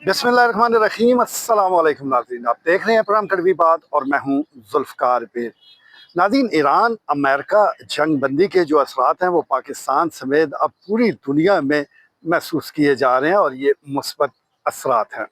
बिस्मिल्लाहिर्रहमानिर्रहीम। अस्सलाम वालेकुम नाज़रीन, आप देख रहे हैं प्रोग्राम कड़वी बात और मैं हूं जुल्फ़कार बेग। नाज़रीन, ईरान अमेरिका जंग बंदी के जो असरात हैं वो पाकिस्तान समेत अब पूरी दुनिया में महसूस किए जा रहे हैं और ये मुस्बत असरात हैं।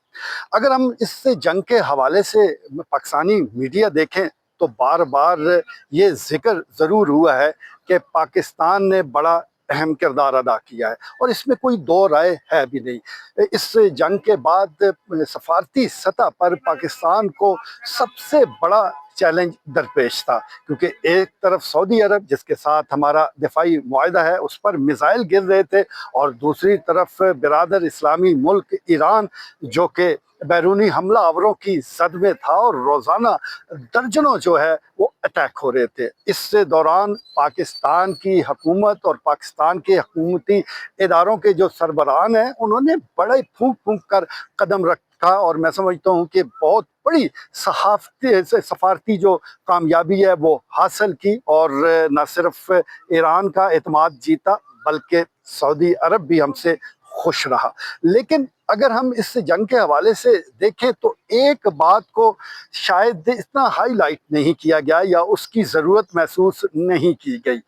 अगर हम इस जंग के हवाले से पाकिस्तानी मीडिया देखें तो बार बार ये जिक्र ज़रूर हुआ है कि पाकिस्तान ने बड़ा अहम किरदार अदा किया है और इसमें कोई दो राय है भी नहीं। इस जंग के बाद सफारती सतह पर पाकिस्तान को सबसे बड़ा चैलेंज दरपेश था, क्योंकि एक तरफ सऊदी अरब जिसके साथ हमारा दिफाई मुआहदा है उस पर मिसाइल गिर रहे थे, और दूसरी तरफ बिरादर इस्लामी मुल्क ईरान जो कि बैरूनी हमला आवरों की जद में था और रोज़ाना दर्जनों जो है वो अटैक हो रहे थे। इस दौरान पाकिस्तान की हुकूमत और पाकिस्तान के हुकूमती इदारों के जो सरबराहान हैं उन्होंने बड़े फूंक फूंक कर कदम रखा, और मैं समझता हूँ कि बहुत बड़ी सफारती जो कामयाबी है वो हासिल की, और न सिर्फ ईरान का एतमाद जीता बल्कि सऊदी अरब भी हमसे खुश रहा। लेकिन अगर हम इस जंग के हवाले से देखें तो एक बात को शायद इतना हाईलाइट नहीं किया गया या उसकी ज़रूरत महसूस नहीं की गई।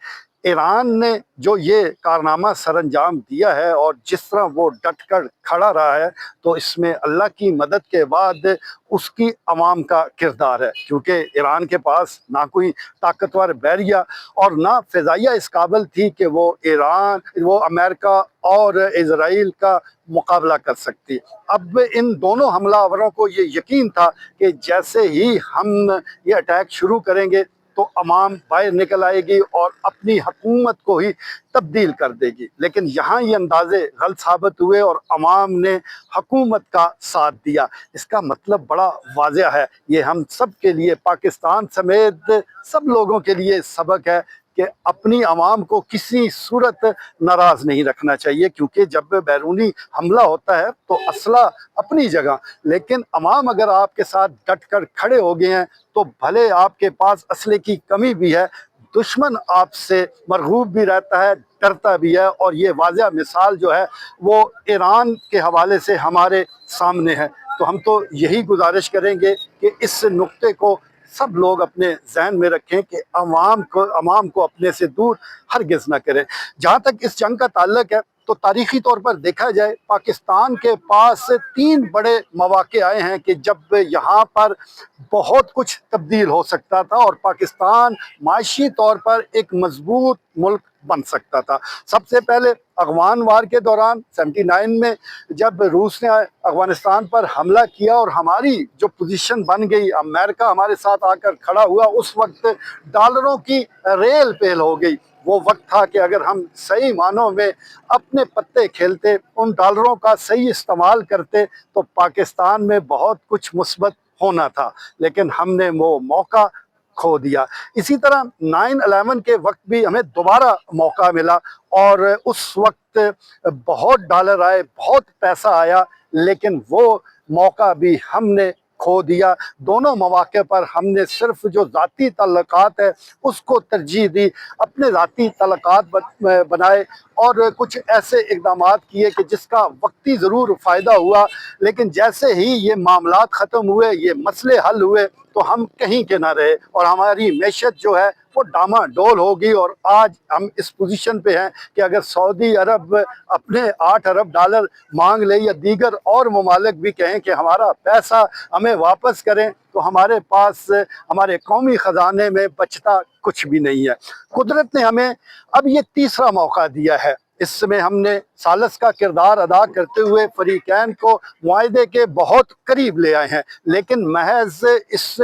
ईरान ने जो ये कारनामा सरअंजाम दिया है और जिस तरह वो डट कर खड़ा रहा है, तो इसमें अल्लाह की मदद के बाद उसकी अवाम का किरदार है, क्योंकि ईरान के पास ना कोई ताकतवर बैरिया और ना फ़िज़ाइया इस काबिल थी कि वो अमेरिका और इजराइल का मुकाबला कर सकती। अब इन दोनों हमलावरों को ये यकीन था कि जैसे ही हम ये अटैक शुरू करेंगे तो अवाम बाहर निकल आएगी और अपनी हुकूमत को ही तब्दील कर देगी। लेकिन यहाँ ये अंदाजे गलत साबित हुए और अवाम ने हुकूमत का साथ दिया। इसका मतलब बड़ा वाज़ेह है, ये हम सब के लिए, पाकिस्तान समेत सब लोगों के लिए सबक है कि अपनी आवाम को किसी सूरत नाराज़ नहीं रखना चाहिए, क्योंकि जब बैरूनी हमला होता है तो असला अपनी जगह, लेकिन अवाम अगर आपके साथ डट कर खड़े हो गए हैं तो भले आपके पास असले की कमी भी है, दुश्मन आपसे मरगूब भी रहता है, डरता भी है। और ये वाज़ेह मिसाल जो है वो ईरान के हवाले से हमारे सामने है। तो हम तो यही गुजारिश करेंगे कि इस नुक्ते को सब लोग अपने जहन में रखें कि अवाम को अपने से दूर हरगिज़ न करें। जहाँ तक इस जंग का ताल्लुक है तो तारीख़ी तौर पर देखा जाए, पाकिस्तान के पास 3 बड़े मौक़े आए हैं कि जब यहाँ पर बहुत कुछ तब्दील हो सकता था और पाकिस्तान माशी तौर पर एक मजबूत मुल्क बन सकता था। सबसे पहले अफगान वार के दौरान 79 में जब रूस ने अफगानिस्तान पर हमला किया और हमारी जो पोजीशन बन गई, अमेरिका हमारे साथ आकर खड़ा हुआ, उस वक्त डॉलरों की रेल पेल हो गई। वो वक्त था कि अगर हम सही मानों में अपने पत्ते खेलते, उन डॉलरों का सही इस्तेमाल करते, तो पाकिस्तान में बहुत कुछ मुस्बत होना था, लेकिन हमने वो मौका खो दिया। इसी तरह 9/11 के वक्त भी हमें दोबारा मौका मिला और उस वक्त बहुत डॉलर आए, बहुत पैसा आया, लेकिन वो मौका भी हमने खो दिया। दोनों मौके पर हमने सिर्फ जो ज़ाती तल्लुकात है उसको तरजीह दी, अपने ज़ाती तल्लुकात बनाए और कुछ ऐसे इक़दामात किए कि जिसका वक्ती ज़रूर फ़ायदा हुआ, लेकिन जैसे ही ये मामलात ख़त्म हुए, ये मसले हल हुए, तो हम कहीं के ना रहे और हमारी मैशत जो है वो डामाडोल होगी। और आज हम इस पोजीशन पे हैं कि अगर सऊदी अरब अपने 8 अरब डॉलर मांग ले या दीगर और ममालिक भी कहें कि हमारा पैसा हमें वापस करें, तो हमारे पास हमारे कौमी ख़जाने में बचता कुछ भी नहीं है। कुदरत ने हमें अब ये तीसरा मौका दिया है। इसमें हमने सालस का किरदार अदा करते हुए फरीकैन को मुआहदे के बहुत करीब ले आए हैं, लेकिन महज इस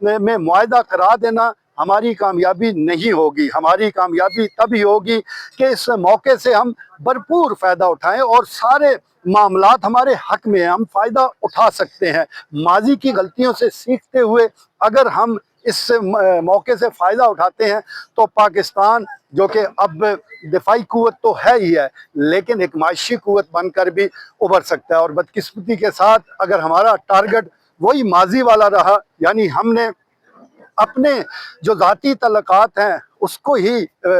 में मुआहदा करा देना हमारी कामयाबी नहीं होगी। हमारी कामयाबी तभी होगी कि इस मौके से हम भरपूर फ़ायदा उठाएं और सारे मामलात हमारे हक में हैं, हम फ़ायदा उठा सकते हैं। माजी की गलतियों से सीखते हुए अगर हम इस मौके से फ़ायदा उठाते हैं तो पाकिस्तान, जो कि अब दिफाई कुव्वत तो है ही है, लेकिन एक माशी कुव्वत बनकर भी उभर सकता है। और बदकिस्मती के साथ अगर हमारा टारगेट वही माजी वाला रहा, यानी हमने अपने जो ज़ाती तल्लुकात हैं اس کو ہی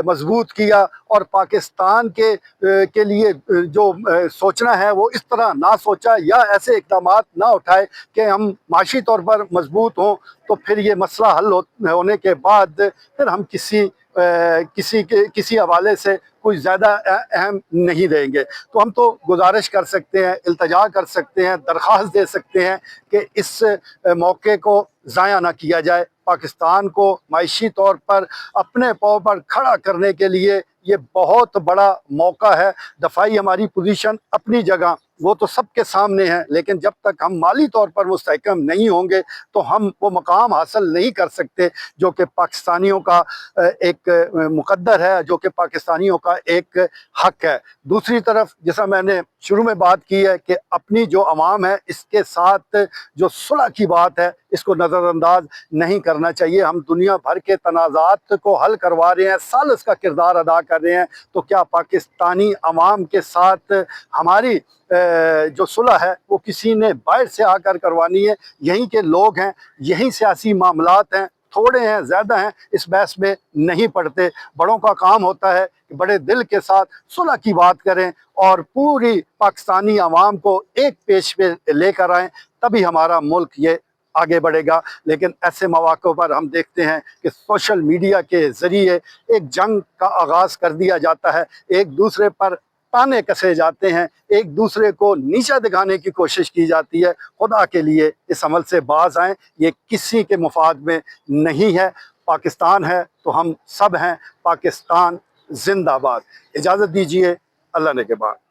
مضبوط کیا اور پاکستان کے لیے جو سوچنا ہے وہ اس طرح نہ سوچا یا ایسے اقدامات نہ اٹھائے کہ ہم معاشی طور پر مضبوط ہوں، تو پھر یہ مسئلہ حل ہونے کے بعد پھر ہم کسی حوالے سے کوئی زیادہ اہم نہیں دیں گے۔ تو ہم تو گزارش کر سکتے ہیں، التجا کر سکتے ہیں، درخواست دے سکتے ہیں کہ اس موقع کو ضائع نہ کیا جائے۔ پاکستان کو معاشی طور پر اپنے پاؤں پر کھڑا کرنے کے لیے یہ بہت بڑا موقع ہے۔ دفاعی ہماری پوزیشن اپنی جگہ وہ تو سب کے سامنے ہے، لیکن جب تک ہم مالی طور پر مستحکم نہیں ہوں گے تو ہم وہ مقام حاصل نہیں کر سکتے جو کہ پاکستانیوں کا ایک مقدر ہے، جو کہ پاکستانیوں کا ایک حق ہے۔ دوسری طرف جیسا میں نے شروع میں بات کی ہے کہ اپنی جو عوام ہے اس کے ساتھ جو صلح کی بات ہے اس کو نظر انداز نہیں کرنا چاہیے۔ ہم دنیا بھر کے تنازعات کو حل کروا رہے ہیں، ثالث کا کردار ادا کر رہے ہیں، تو کیا پاکستانی عوام کے ساتھ ہماری جو صلح ہے وہ کسی نے باہر سے آ کر کروانی ہے؟ یہیں کے لوگ ہیں، یہیں سیاسی معاملات ہیں، تھوڑے ہیں زیادہ ہیں اس بحث میں نہیں پڑتے۔ بڑوں کا کام ہوتا ہے کہ بڑے دل کے ساتھ صلح کی بات کریں اور پوری پاکستانی عوام کو ایک پیش پہ لے کر آئیں، تبھی ہمارا ملک یہ آگے بڑھے گا۔ لیکن ایسے مواقع پر ہم دیکھتے ہیں کہ سوشل میڈیا کے ذریعے ایک جنگ کا آغاز کر دیا جاتا ہے، ایک دوسرے پر تانے کسے جاتے ہیں، ایک دوسرے کو نیچا دکھانے کی کوشش کی جاتی ہے۔ خدا کے لیے اس عمل سے باز آئیں، یہ کسی کے مفاد میں نہیں ہے۔ پاکستان ہے تو ہم سب ہیں، پاکستان زندہ باد۔ اجازت دیجیے، اللہ نے کے بعد۔